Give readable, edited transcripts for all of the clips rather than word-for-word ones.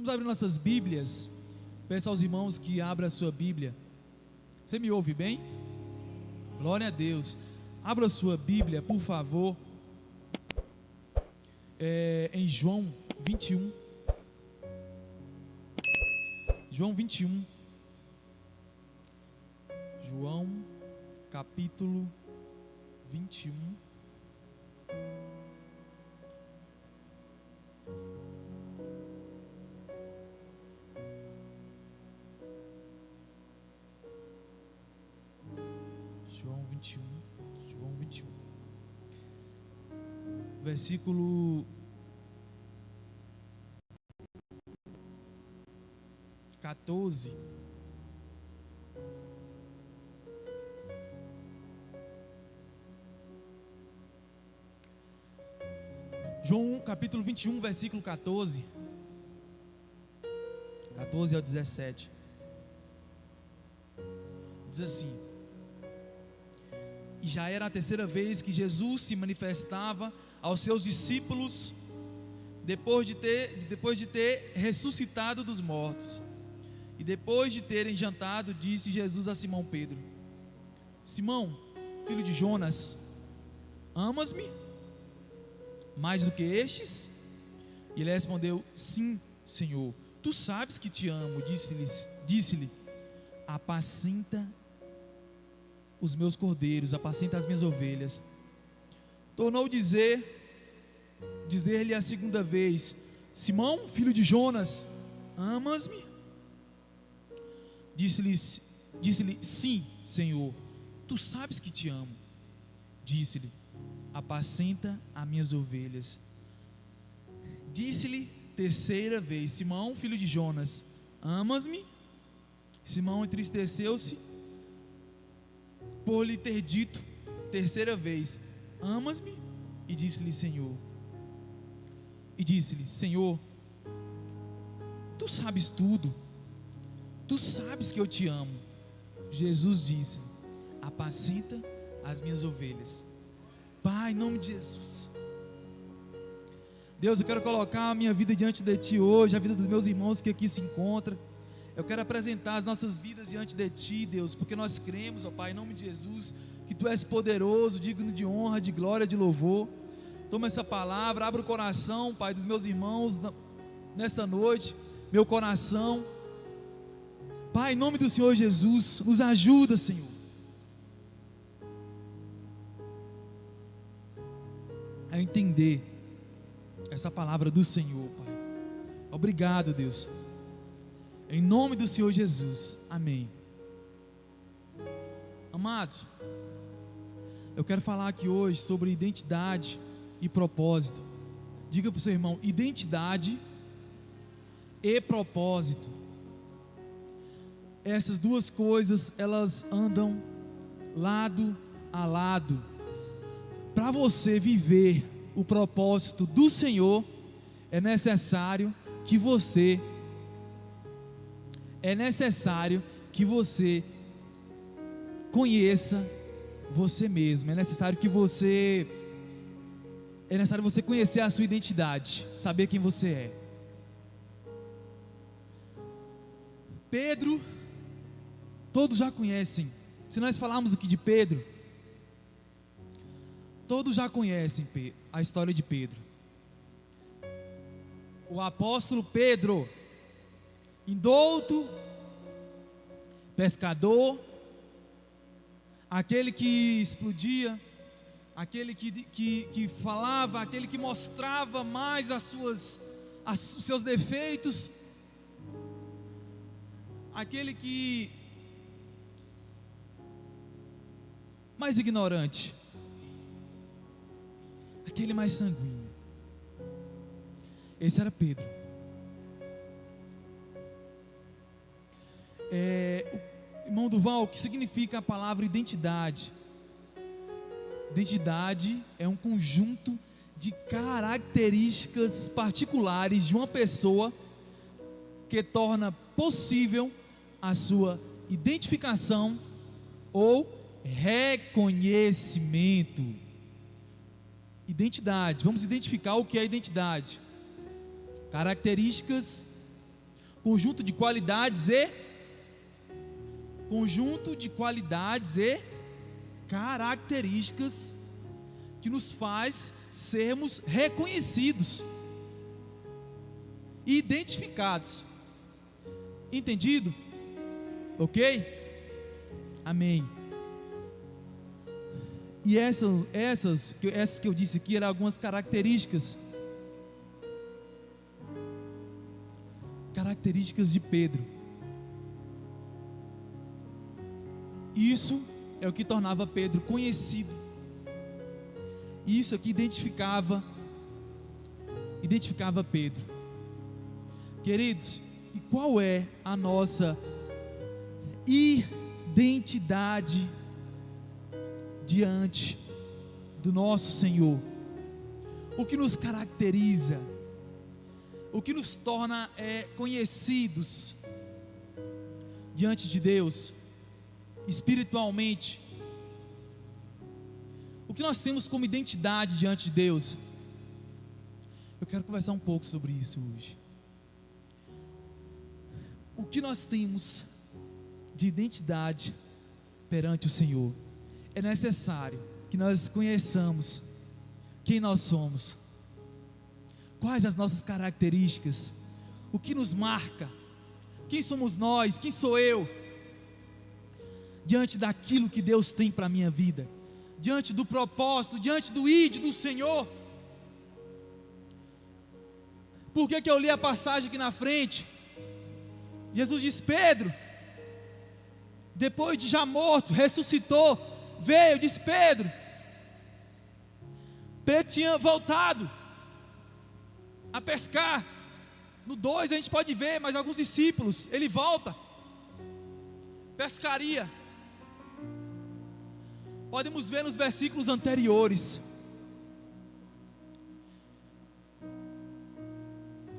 Vamos abrir nossas Bíblias. Peço aos irmãos que abram a sua Bíblia. Você me ouve bem? Glória a Deus. Abra a sua Bíblia, por favor, em João 21. João 21. João, capítulo 21. João 21. Versículo 14. João capítulo 21, versículo 14 ao 17. Diz assim: E já era a terceira vez que Jesus se manifestava aos seus discípulos depois de ter ressuscitado dos mortos. E depois de terem jantado, disse Jesus a Simão Pedro: Simão, filho de Jonas, amas-me mais do que estes? E ele respondeu: Sim, Senhor, tu sabes que te amo. Disse-lhe: Apacenta os meus cordeiros, apacenta as minhas ovelhas. Tornou dizer-lhe a segunda vez: Simão, filho de Jonas, amas-me? Disse-lhe: Sim, Senhor, tu sabes que te amo. Disse-lhe: Apacenta as minhas ovelhas. Disse-lhe terceira vez: Simão, filho de Jonas, amas-me? Simão entristeceu-se por lhe ter dito terceira vez: Amas-me? E disse-lhe: Senhor, tu sabes tudo, tu sabes que eu te amo. Jesus disse: Apacenta as minhas ovelhas. Pai, em nome de Jesus, Deus, eu quero colocar a minha vida diante de Ti hoje, a vida dos meus irmãos que aqui se encontram. Eu quero apresentar as nossas vidas diante de Ti, Deus, porque nós cremos, ó Pai, em nome de Jesus, que Tu és poderoso, digno de honra, de glória, de louvor. Toma essa palavra, abra o coração, Pai, dos meus irmãos nessa noite, meu coração. Pai, em nome do Senhor Jesus, nos ajuda, Senhor, a entender essa palavra do Senhor, Pai. Obrigado, Deus. Em nome do Senhor Jesus, amém. Amados, eu quero falar aqui hoje sobre identidade e propósito. Diga para o seu irmão: identidade e propósito. Essas duas coisas, elas andam lado a lado. Para você viver o propósito do Senhor, é necessário que você conheça você mesmo. É necessário você conhecer a sua identidade, saber quem você é. Pedro, todos já conhecem. Se nós falarmos aqui de Pedro, todos já conhecem a história de Pedro. O apóstolo Pedro, indouto, pescador, aquele que explodia, aquele que falava, aquele que mostrava mais os seus defeitos, aquele que mais ignorante, aquele mais sanguíneo. Esse era Pedro. Irmão Duval, o que significa a palavra identidade? Identidade é um conjunto de características particulares de uma pessoa que torna possível a sua identificação ou reconhecimento. Identidade, vamos identificar o que é identidade. Características Conjunto de qualidades e características que nos faz sermos reconhecidos e identificados. Entendido? Ok? Amém. E essas que eu disse aqui eram algumas características de Pedro. Isso é o que tornava Pedro conhecido. Isso é o que identificava Pedro. Queridos, e qual é a nossa identidade diante do nosso Senhor? O que nos caracteriza? O que nos torna conhecidos diante de Deus, espiritualmente? O que nós temos como identidade diante de Deus? Eu quero conversar um pouco sobre isso hoje. O que nós temos de identidade perante o Senhor? É necessário que nós conheçamos quem nós somos, quais as nossas características, o que nos marca, quem somos nós, quem sou eu, diante daquilo que Deus tem para a minha vida, diante do propósito, diante do ID do Senhor. Por que eu li a passagem aqui na frente? Jesus diz: Pedro, depois de já morto, ressuscitou, veio, diz Pedro tinha voltado a pescar. No 2 a gente pode ver, mas alguns discípulos, ele volta, pescaria. Podemos ver nos versículos anteriores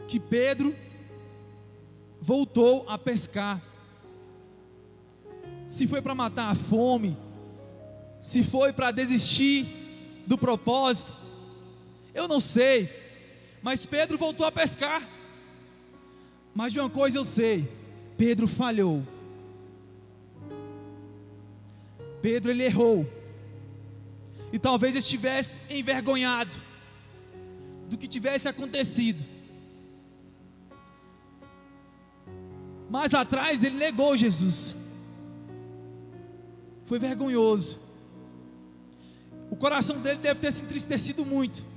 que Pedro voltou a pescar. Se foi para matar a fome, se foi para desistir do propósito, eu não sei, mas Pedro voltou a pescar. Mas de uma coisa eu sei: Pedro falhou. Pedro, ele errou, e talvez estivesse envergonhado do que tivesse acontecido. Mais atrás ele negou Jesus. Foi vergonhoso. O coração dele deve ter se entristecido muito.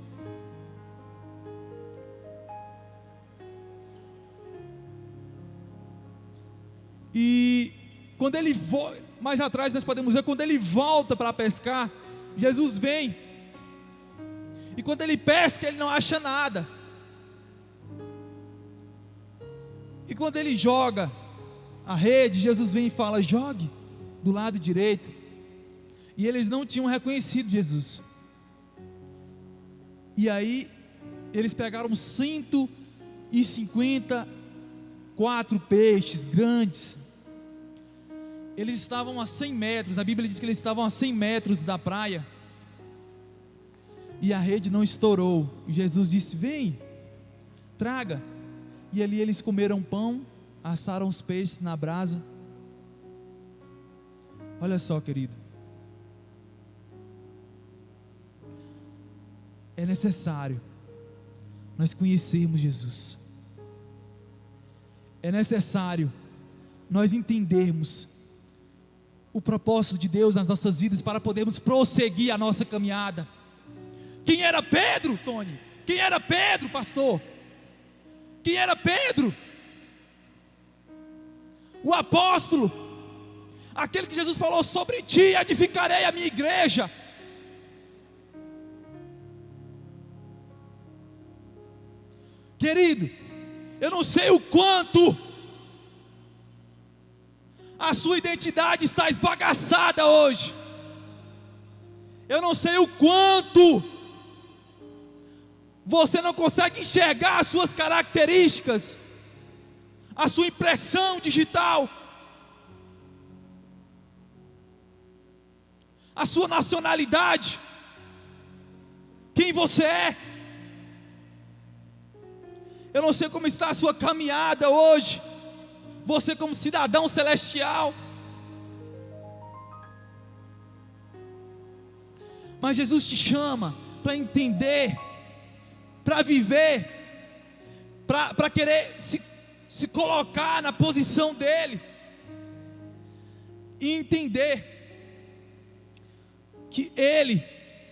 E quando ele mais atrás nós podemos ver, quando ele volta para pescar, Jesus vem. E quando ele pesca, ele não acha nada. E quando ele joga a rede, Jesus vem e fala: jogue do lado direito. E eles não tinham reconhecido Jesus. E aí eles pegaram 154 peixes grandes. Eles estavam a 100 metros, a Bíblia diz que eles estavam a 100 metros da praia, e a rede não estourou. E Jesus disse: vem, traga. E ali eles comeram pão, assaram os peixes na brasa. Olha só, querido, é necessário nós conhecermos Jesus. É necessário nós entendermos o propósito de Deus nas nossas vidas, para podermos prosseguir a nossa caminhada. Quem era Pedro, Tony? Quem era Pedro, pastor? Quem era Pedro? O apóstolo, aquele que Jesus falou: sobre ti edificarei a minha igreja. Querido, eu não sei o quanto a sua identidade está esbagaçada hoje. Eu não sei o quanto você não consegue enxergar as suas características, a sua impressão digital, a sua nacionalidade, quem você é. Eu não sei como está a sua caminhada hoje você como cidadão celestial. Mas Jesus te chama para entender, para viver, para querer se colocar na posição dele, e entender que ele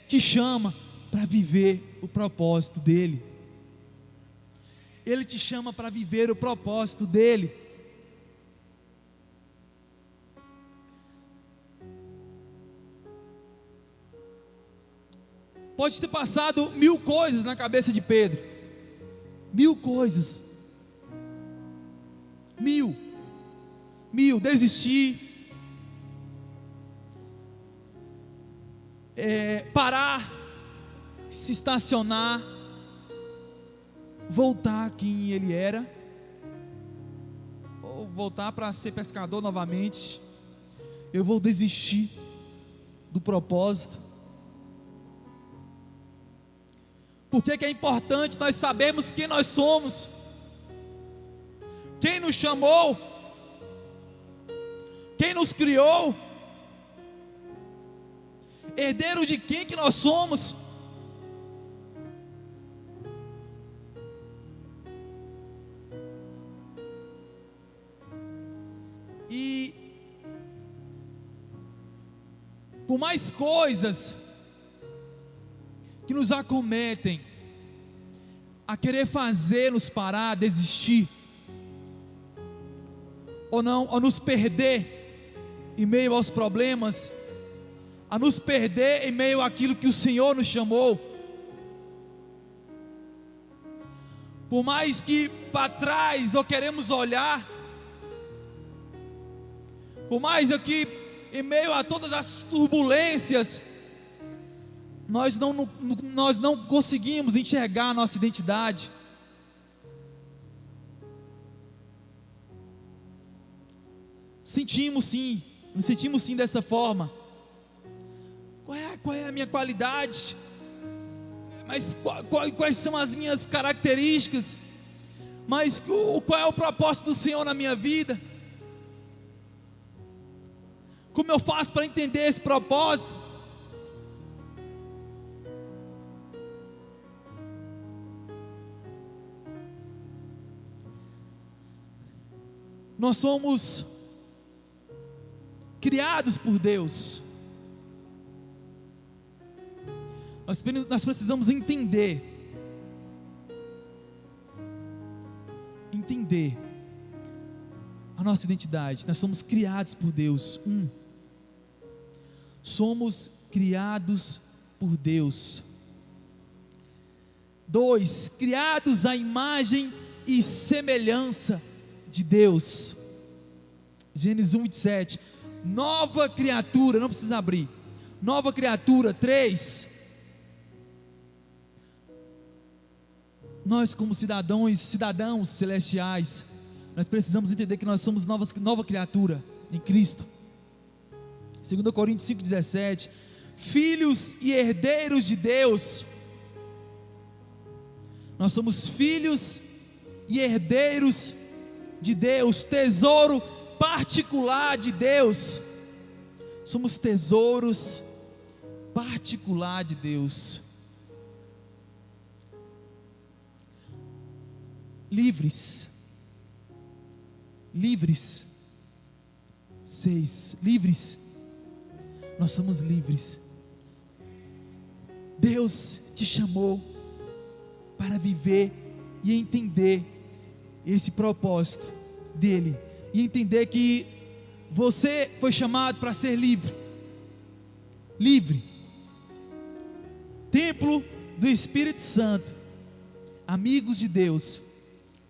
te chama para viver o propósito dele. Ele te chama para viver o propósito dele. Pode ter passado 1000 coisas na cabeça de Pedro. 1000 coisas. 1000. Desistir. Parar. Se estacionar. Voltar quem ele era. Ou voltar para ser pescador novamente. Eu vou desistir do propósito. Por que é importante nós sabermos quem nós somos? Quem nos chamou? Quem nos criou? Herdeiro de quem que nós somos? E por mais coisas que nos acometem a querer fazer-nos parar, desistir, ou não, ou nos perder em meio aos problemas, a nos perder em meio àquilo que o Senhor nos chamou. Por mais que para trás ou queremos olhar, por mais que em meio a todas as turbulências, nós não conseguimos enxergar a nossa identidade. Nos sentimos sim dessa forma. Qual é a minha qualidade? Mas quais são as minhas características? Mas qual é o propósito do Senhor na minha vida? Como eu faço para entender esse propósito? Nós somos criados por Deus. Nós precisamos entender a nossa identidade. Nós somos criados por Deus. Somos criados por Deus. 2, criados à imagem e semelhança de Deus. Gênesis 1:27. Nova criatura, não precisa abrir. Nova criatura. 3. Nós como cidadãos celestiais, nós precisamos entender que nós somos nova criatura em Cristo. 2 Coríntios 5:17. Filhos e herdeiros de Deus. Nós somos filhos e herdeiros de Deus, tesouro particular de Deus. Somos tesouros particular de Deus. Livres. 6. Livres. Nós somos livres. Deus te chamou para viver e entender esse propósito dele, e entender que você foi chamado para ser livre. Templo do Espírito Santo, amigos de Deus.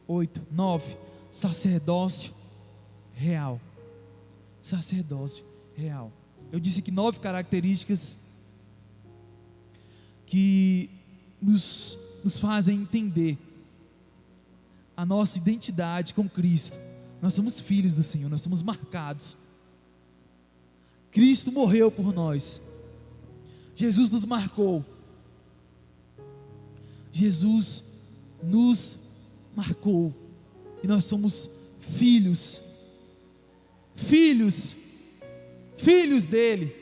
8, 9. Sacerdócio real. Eu disse que 9 características que nos fazem entender a nossa identidade com Cristo. Nós somos filhos do Senhor, nós somos marcados. Cristo morreu por nós. Jesus nos marcou. Jesus nos marcou. E nós somos filhos filhos dele.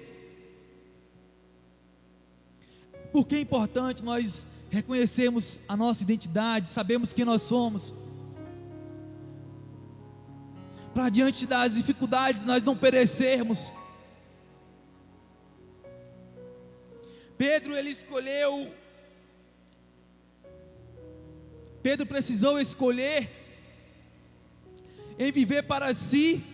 Porque é importante nós reconhecermos a nossa identidade, sabemos quem nós somos, para diante das dificuldades nós não perecermos. Pedro precisou escolher em viver para si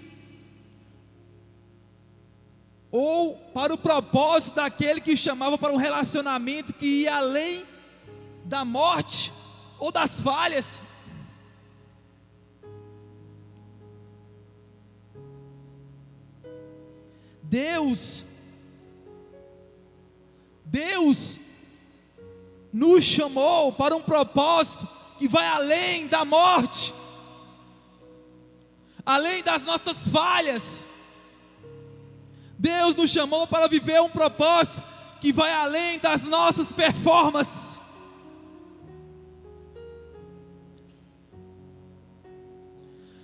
ou para o propósito daquele que o chamava para um relacionamento que ia além da morte ou das falhas. Deus nos chamou para um propósito que vai além da morte, além das nossas falhas. Deus nos chamou para viver um propósito que vai além das nossas performances.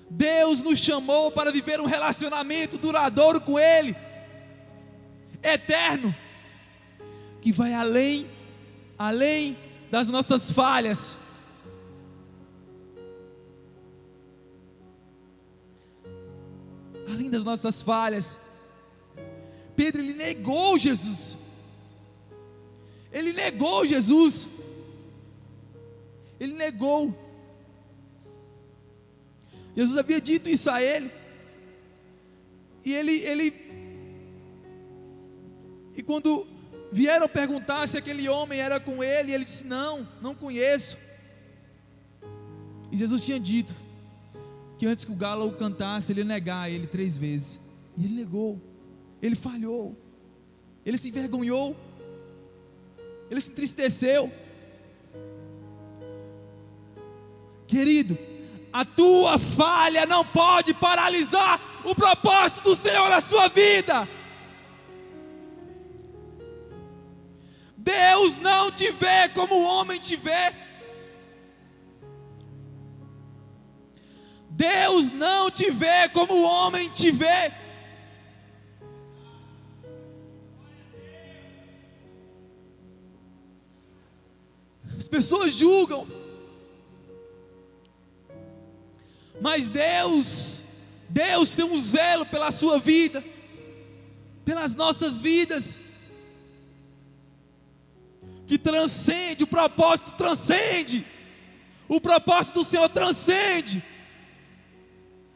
Deus nos chamou para viver um relacionamento duradouro com Ele, eterno, que vai além das nossas falhas. Além das nossas falhas. Pedro, ele negou Jesus. Ele negou Jesus. Ele negou. Jesus havia dito isso a ele. E quando vieram perguntar se aquele homem era com ele, ele disse: não conheço. E Jesus tinha dito que antes que o galo o cantasse, ele ia negar ele 3 vezes. E ele negou. Ele falhou. Ele se envergonhou. Ele se entristeceu. Querido, a tua falha não pode paralisar o propósito do Senhor na sua vida. Deus não te vê como o homem te vê. Deus não te vê como o homem te vê. As pessoas julgam, mas Deus tem um zelo pela sua vida, pelas nossas vidas, que transcende, o propósito transcende, o propósito do Senhor transcende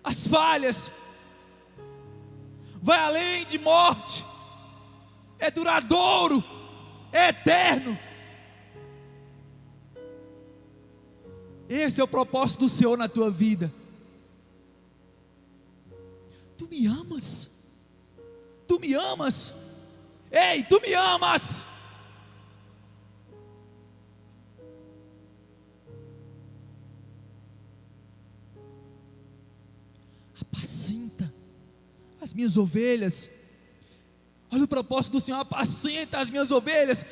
as falhas, vai além de morte, é duradouro, é eterno. Esse é o propósito do Senhor na tua vida. Tu me amas? Tu me amas? Ei, tu me amas? Apacenta as minhas ovelhas. Olha o propósito do Senhor: apacenta as minhas ovelhas.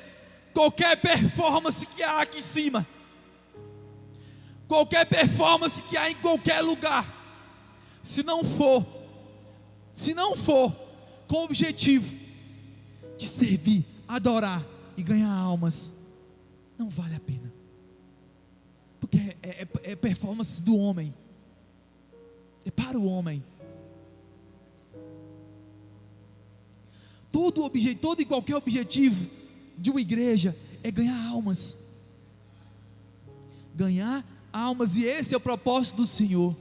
Qualquer performance que há aqui em cima, qualquer performance que há em qualquer lugar, se não for com o objetivo de servir, adorar e ganhar almas, não vale a pena, porque é performance do homem, é para o homem. Todo e qualquer objetivo de uma igreja é ganhar almas, e esse é o propósito do Senhor.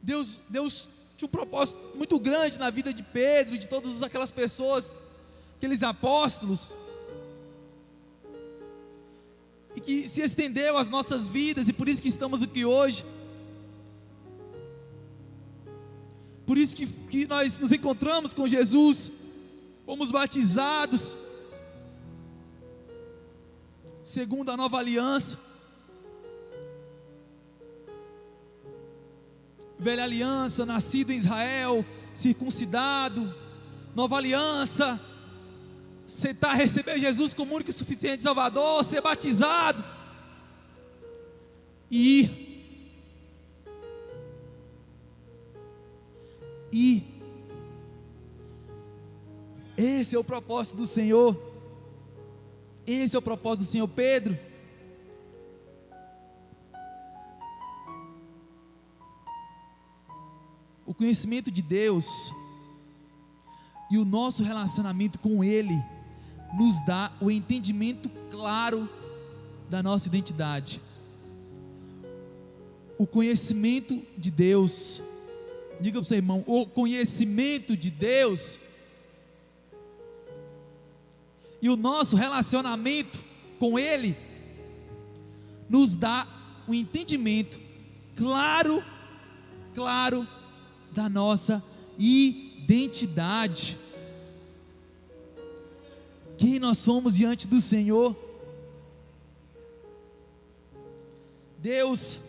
Deus tinha um propósito muito grande na vida de Pedro e de todas aquelas pessoas, aqueles apóstolos, e que se estendeu às nossas vidas, e por isso que estamos aqui hoje, por isso que nós nos encontramos com Jesus, fomos batizados segundo a nova aliança. Velha aliança, nascido em Israel, circuncidado. Nova aliança, receber Jesus como único e suficiente Salvador, ser batizado e ir. ir. Esse é o propósito do Senhor. Esse é o propósito do Senhor. Pedro, o conhecimento de Deus e o nosso relacionamento com Ele nos dá o entendimento claro da nossa identidade. O conhecimento de Deus, diga para o seu irmão, o conhecimento de Deus e o nosso relacionamento com Ele nos dá um entendimento claro da nossa identidade. Quem nós somos diante do Senhor. Deus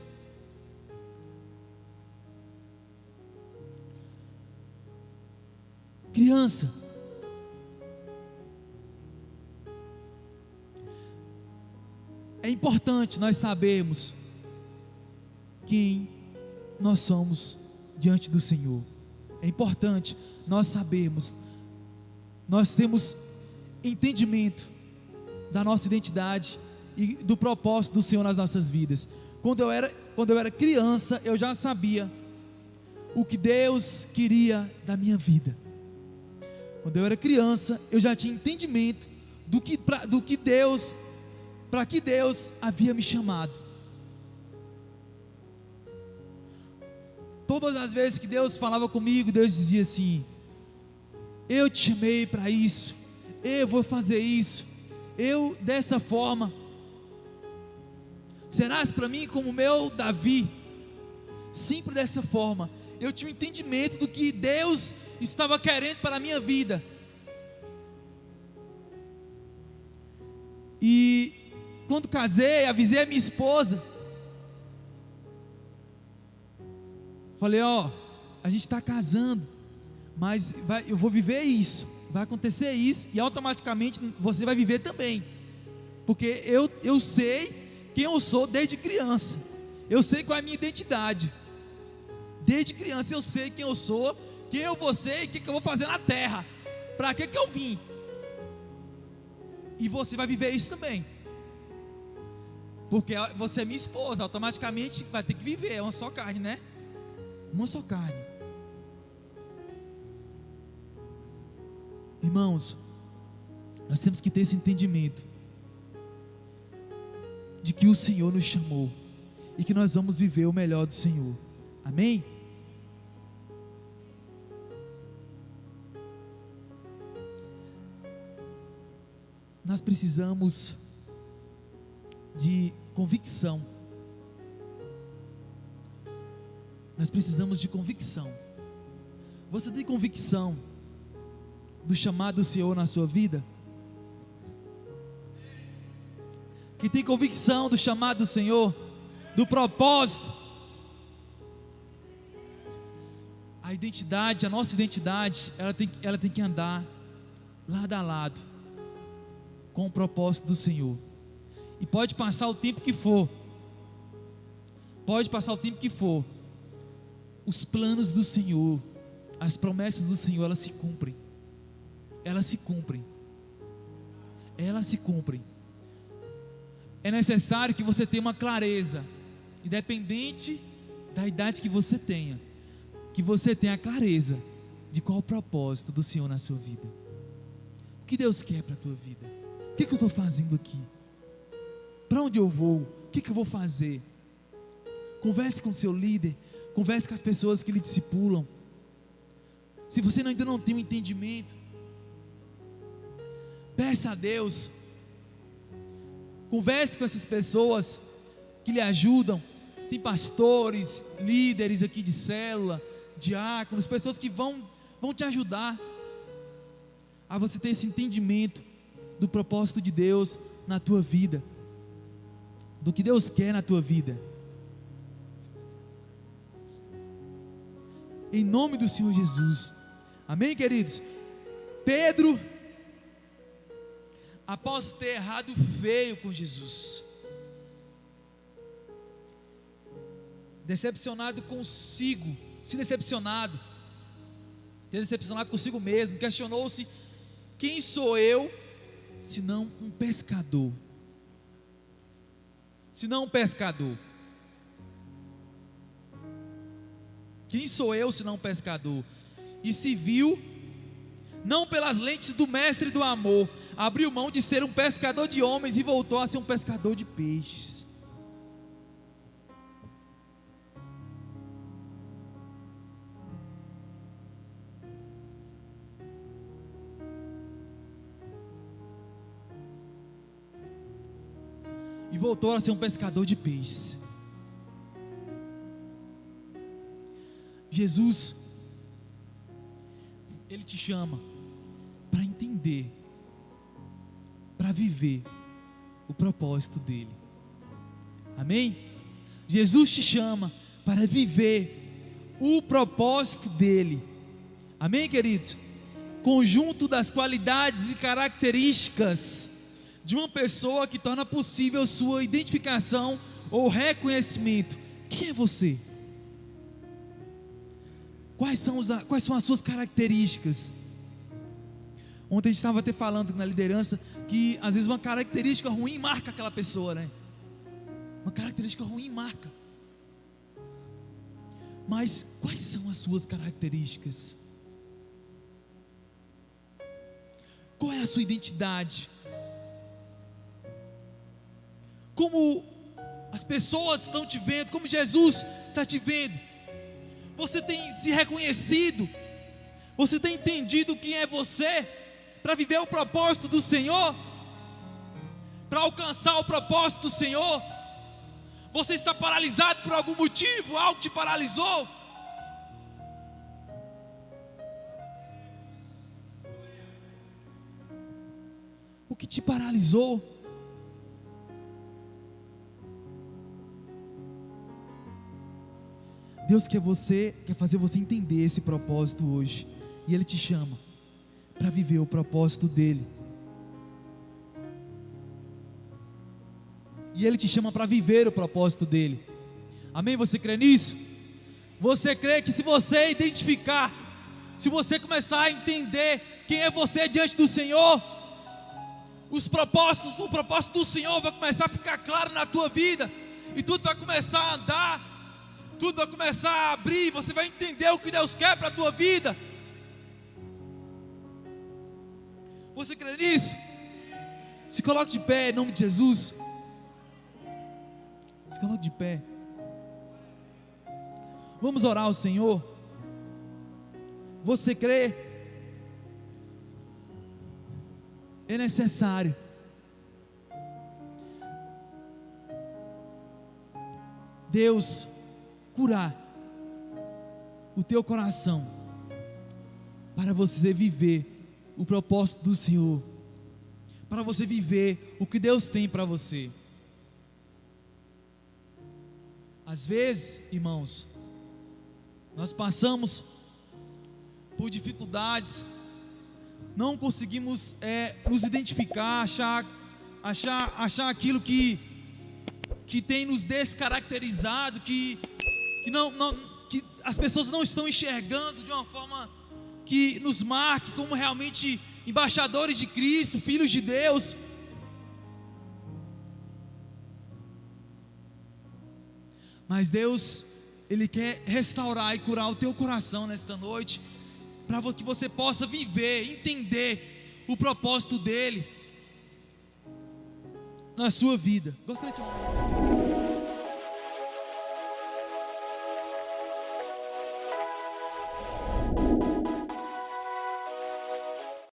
criança, é importante nós sabermos quem nós somos diante do Senhor. É importante nós sabermos, nós temos entendimento da nossa identidade e do propósito do Senhor nas nossas vidas. Quando eu era criança, eu já sabia o que Deus queria da minha vida. Quando eu era criança, eu já tinha entendimento para que Deus havia me chamado. Todas as vezes que Deus falava comigo, Deus dizia assim: eu te chamei para isso, eu vou fazer isso, eu dessa forma, serás para mim como meu Davi, sempre dessa forma. Eu tinha um entendimento do que Deus estava querendo para a minha vida. E quando casei, avisei a minha esposa, falei: ó, a gente está casando, mas eu vou viver isso, vai acontecer isso, e automaticamente você vai viver também, porque eu sei quem eu sou desde criança, eu sei qual é a minha identidade, desde criança eu sei quem eu sou, quem eu vou ser e o que eu vou fazer na terra, para que eu vim, e você vai viver isso também, porque você é minha esposa, automaticamente vai ter que viver, é uma só carne, né? Uma só carne. Irmãos, nós temos que ter esse entendimento de que o Senhor nos chamou e que nós vamos viver o melhor do Senhor. Amém? Nós precisamos de convicção. Nós precisamos de convicção. Você tem convicção do chamado do Senhor na sua vida? Que tem convicção do chamado do Senhor, do propósito? A identidade, a nossa identidade, ela tem que andar lado a lado com o propósito do Senhor. E pode passar o tempo que for, os planos do Senhor, as promessas do Senhor, elas se cumprem. É necessário que você tenha uma clareza, independente da idade que você tenha, que você tenha a clareza de qual é o propósito do Senhor na sua vida. O que Deus quer para a tua vida? O que eu estou fazendo aqui? Para onde eu vou? O que eu vou fazer? Converse com o seu líder, converse com as pessoas que lhe discipulam. Se você ainda não tem um entendimento, peça a Deus, converse com essas pessoas que lhe ajudam. Tem pastores, líderes aqui de célula, diáconos, pessoas que vão te ajudar a você ter esse entendimento do propósito de Deus na tua vida, do que Deus quer na tua vida. Em nome do Senhor Jesus. Amém, queridos? Pedro, após ter errado feio com Jesus, decepcionado consigo, se decepcionado, decepcionado consigo mesmo, questionou-se: quem sou eu, senão um pescador? Senão um pescador. Quem sou eu, senão um pescador? E se viu, não pelas lentes do mestre do amor, abriu mão de ser um pescador de homens e voltou a ser um pescador de peixes. E voltou a ser um pescador de peixes. Jesus, Ele te chama para entender, para viver o propósito dEle. Amém? Jesus te chama para viver o propósito dEle. Amém, queridos? Conjunto das qualidades e características de uma pessoa que torna possível sua identificação ou reconhecimento. Quem é você? Quais são as suas características? Ontem a gente estava até falando na liderança que às vezes uma característica ruim marca aquela pessoa, né? Uma característica ruim marca. Mas quais são as suas características? Qual é a sua identidade? Como as pessoas estão te vendo, como Jesus está te vendo? Você tem se reconhecido? Você tem entendido quem é você? Para viver o propósito do Senhor? Para alcançar o propósito do Senhor? Você está paralisado por algum motivo? Algo te paralisou? O que te paralisou? Deus quer fazer você entender esse propósito hoje. E Ele te chama para viver o propósito dEle. E Ele te chama para viver o propósito dEle. Amém? Você crê nisso? Você crê que se você identificar, se você começar a entender quem é você diante do Senhor, o propósito do Senhor vai começar a ficar claro na tua vida, e tudo vai começar a andar, tudo vai começar a abrir, você vai entender o que Deus quer para a tua vida. Você crê nisso? Se coloque de pé em nome de Jesus. Se coloque de pé. Vamos orar ao Senhor. Você crê? É necessário Deus curar o teu coração para você viver o propósito do Senhor, para você viver o que Deus tem para você. Às vezes, irmãos, nós passamos por dificuldades, não conseguimos nos identificar, achar aquilo que tem nos descaracterizado, que as pessoas não estão enxergando de uma forma que nos marque como realmente embaixadores de Cristo, filhos de Deus. Mas Deus, Ele quer restaurar e curar o teu coração nesta noite, para que você possa viver, entender o propósito dEle na sua vida. Gostaria de